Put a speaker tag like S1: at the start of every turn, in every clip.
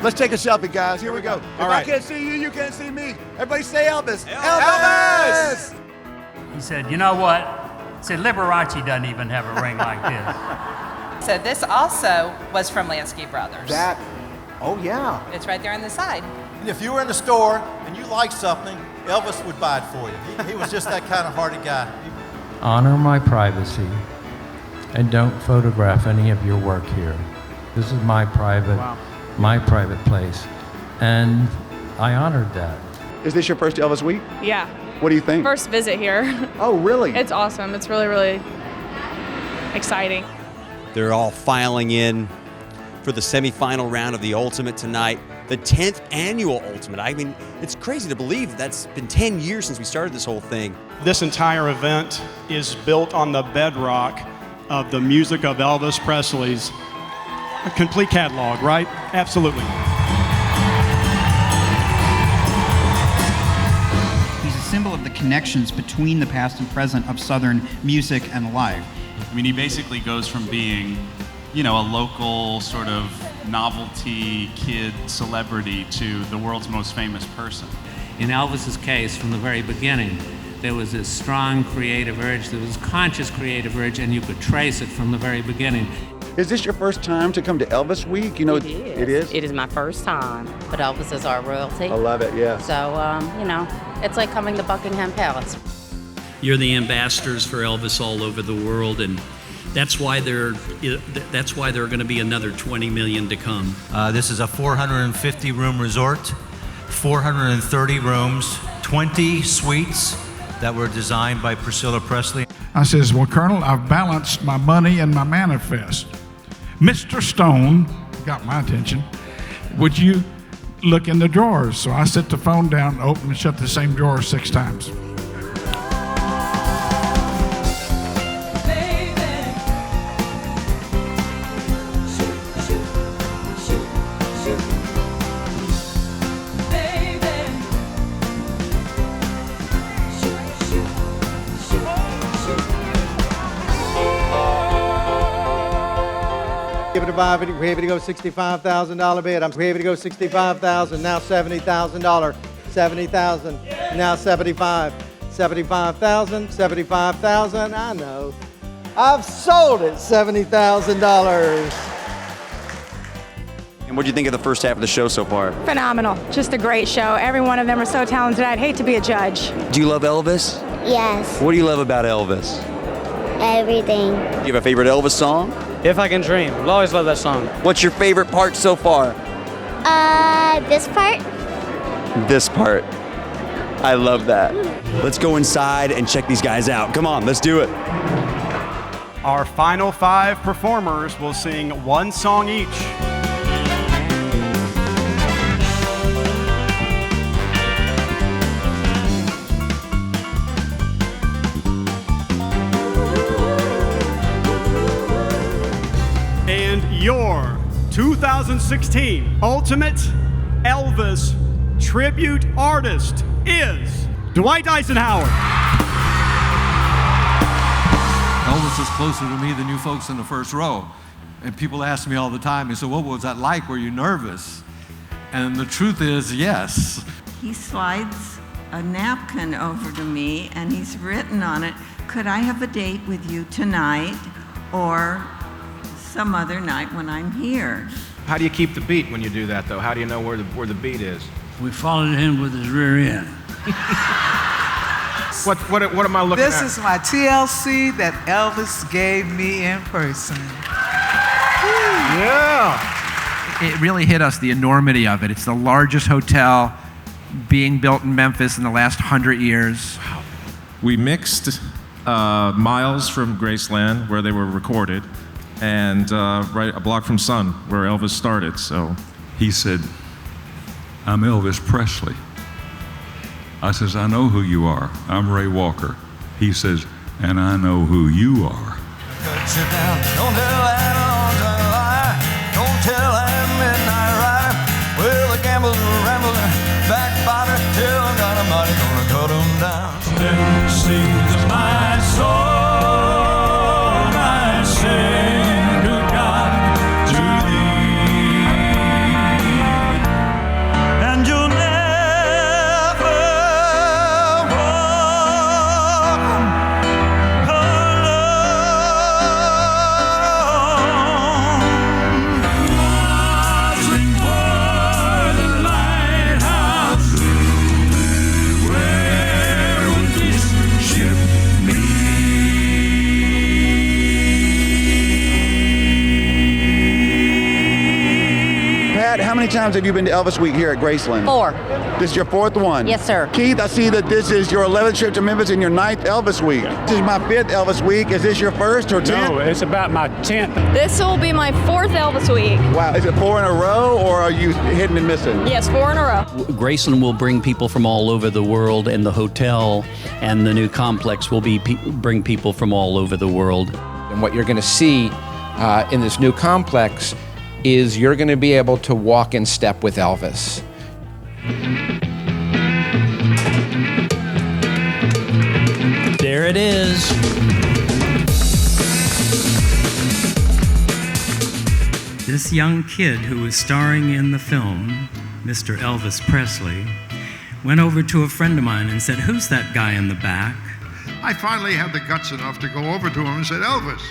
S1: Let's take a selfie, guys. Here we go. If I can't see you, you can't see me. Everybody say Elvis. Elvis!
S2: He said, you know what? He said, Liberace doesn't even have a ring like this.
S3: So this also was from Lansky Brothers.
S1: Oh yeah.
S3: It's right there on the side.
S4: And if you were in the store and you liked something, Elvis would buy it for you. He was just that kind of hearted guy.
S5: Honor my privacy and don't photograph any of your work here. This is my private place. And I honored that.
S1: Is this your first Elvis week?
S6: Yeah.
S1: What do you think?
S6: First visit here.
S1: Oh, really?
S6: It's awesome. It's really, really exciting.
S7: They're all filing in for the semifinal round of the Ultimate tonight, the 10th annual Ultimate. I mean, it's crazy to believe that's been 10 years since we started this whole thing.
S8: This entire event is built on the bedrock of the music of Elvis Presley's complete catalog, right? Absolutely.
S9: He's a symbol of the connections between the past and present of Southern music and life.
S10: I mean, he basically goes from being, you know, a local sort of novelty kid celebrity to the world's most famous person.
S2: In Elvis's case, from the very beginning, there was this strong creative urge, there was conscious creative urge, and you could trace it from the very beginning.
S1: Is this your first time to come to Elvis Week? You know, it is?
S11: It is my first time, but Elvis is our royalty.
S1: I love it, yeah.
S11: So, you know, it's like coming to Buckingham Palace.
S12: You're the ambassadors for Elvis all over the world, and that's why there are going to be another 20 million to come.
S13: This is a 450-room resort, 430 rooms, 20 suites that were designed by Priscilla Presley.
S14: I says, well, Colonel, I've balanced my money and my manifest. Mr. Stone got my attention. Would you look in the drawers? So I set the phone down, open and shut the same drawer 6 times.
S4: Give it a buy, we're able to go $65,000 bid. I'm able to go $65,000, now $70,000, $70,000, now $75,000, $75,000, $75,000, I know. I've sold it, $70,000.
S7: And what do you think of the first half of the show so far?
S6: Phenomenal. Just a great show. Every one of them are so talented. I'd hate to be a judge.
S7: Do you love Elvis?
S15: Yes.
S7: What do you love about Elvis?
S15: Everything.
S7: Do you have a favorite Elvis song?
S16: If I Can Dream. I'll always love that song.
S7: What's your favorite part so far?
S15: This part.
S7: This part. I love that. Let's go inside and check these guys out. Come on, let's do it.
S8: Our final 5 performers will sing one song each. Your 2016 Ultimate Elvis Tribute Artist is Dwight Eisenhower.
S17: Elvis is closer to me than you folks in the first row. And people ask me all the time, they say, what was that like? Were you nervous? And the truth is, yes.
S18: He slides a napkin over to me and he's written on it, could I have a date with you tonight or some other night when I'm here?
S19: How do you keep the beat when you do that, though? How do you know where the beat is?
S2: We followed him with his rear end.
S19: What am I looking at?
S20: This is my TLC that Elvis gave me in person.
S19: Yeah.
S5: It really hit us, the enormity of it. It's the largest hotel being built in Memphis in the last 100 years.
S3: We mixed miles from Graceland, where they were recorded, and right a block from Sun, where Elvis started. So
S17: He said, I'm Elvis Presley. I says, I know who you are. I'm Ray Walker. He says, and I know who you are.
S7: Sit down. Don't tell that lie. Don't tell that midnight ride. Well, the gamblers are rambling, backbiter, till God Almighty gonna cut them down. Then sings my soul, I sing to God, to thee.
S1: how many times have you been to Elvis Week here at Graceland?
S11: 4.
S1: This is your 4th one?
S11: Yes, sir.
S1: Keith, I see that this is your 11th trip to Memphis and your 9th Elvis Week. This is my 5th Elvis Week. Is this your 1st or 10th?
S16: No, it's about my 10th.
S21: This will be my 4th Elvis Week.
S1: Wow, is it 4 in a row or are you hitting and missing?
S21: Yes, 4 in a row.
S12: Graceland will bring people from all over the world, and the hotel and the new complex will bring people from all over the world.
S22: And what you're going to see in this new complex is you're going to be able to walk in step with Elvis.
S12: There it is. This young kid who was starring in the film, Mr. Elvis Presley, went over to a friend of mine and said, "Who's that guy in the back?"
S23: I finally had the guts enough to go over to him and said, "Elvis,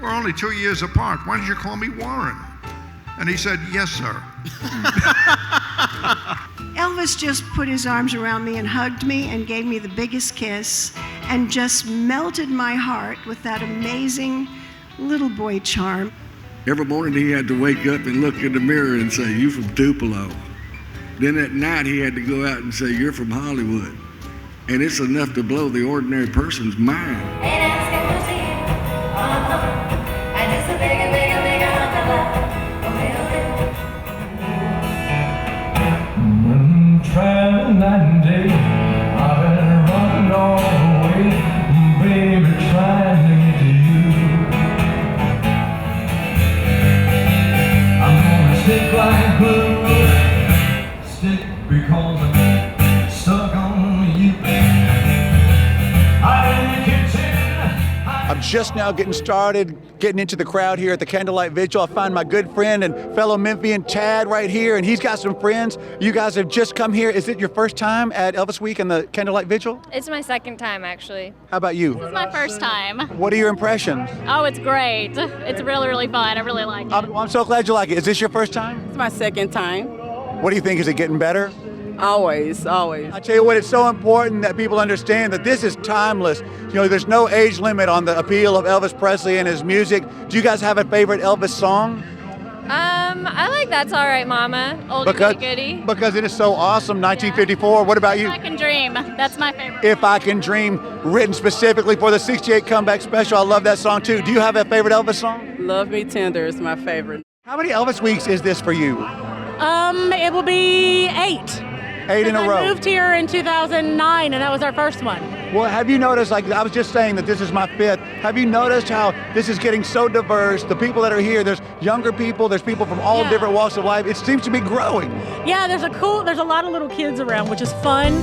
S23: we're only 2 years apart. Why don't you call me Warren?" And he said, "Yes, sir."
S24: Elvis just put his arms around me and hugged me and gave me the biggest kiss and just melted my heart with that amazing little boy charm.
S25: Every morning he had to wake up and look in the mirror and say, "You from Tupelo." Then at night he had to go out and say, "You're from Hollywood." And it's enough to blow the ordinary person's mind.
S7: Traveling night and day, I've been running all the way, baby, trying to get to you. I'm gonna stick like glue, stick because I'm stuck on you. I'm in the kitchen.
S1: I'm just now getting started, getting into the crowd here at the Candlelight Vigil. I find my good friend and fellow Memphian Chad right here, and he's got some friends. You guys have just come here. Is it your first time at Elvis Week and the Candlelight Vigil?
S21: It's my 2nd time, actually.
S1: How about you?
S21: This is my 1st time.
S1: What are your impressions?
S21: Oh, it's great. It's really, really fun. I really like it.
S1: I'm so glad you like it. Is this your first time?
S26: It's my 2nd time.
S1: What do you think? Is it getting better?
S26: Always, always.
S1: I tell you what, it's so important that people understand that this is timeless. You know, there's no age limit on the appeal of Elvis Presley and his music. Do you guys have a favorite Elvis song?
S21: I like That's All Right, Mama. Oldie but goodie.
S1: Because it is so awesome. 1954. What about you?
S21: If I Can Dream. That's my favorite.
S1: If I Can Dream, written specifically for the 68 comeback special. I love that song too. Do you have a favorite Elvis song?
S26: Love Me Tender is my favorite.
S1: How many Elvis weeks is this for you?
S6: It will be 8.
S1: 8 in a row.
S6: I moved here in 2009, and that was our first one.
S1: Well, have you noticed, like I was just saying that this is my 5th, have you noticed how this is getting so diverse? The people that are here, there's younger people, there's people from all different walks of life. It seems to be growing.
S6: Yeah, there's a lot of little kids around, which is fun.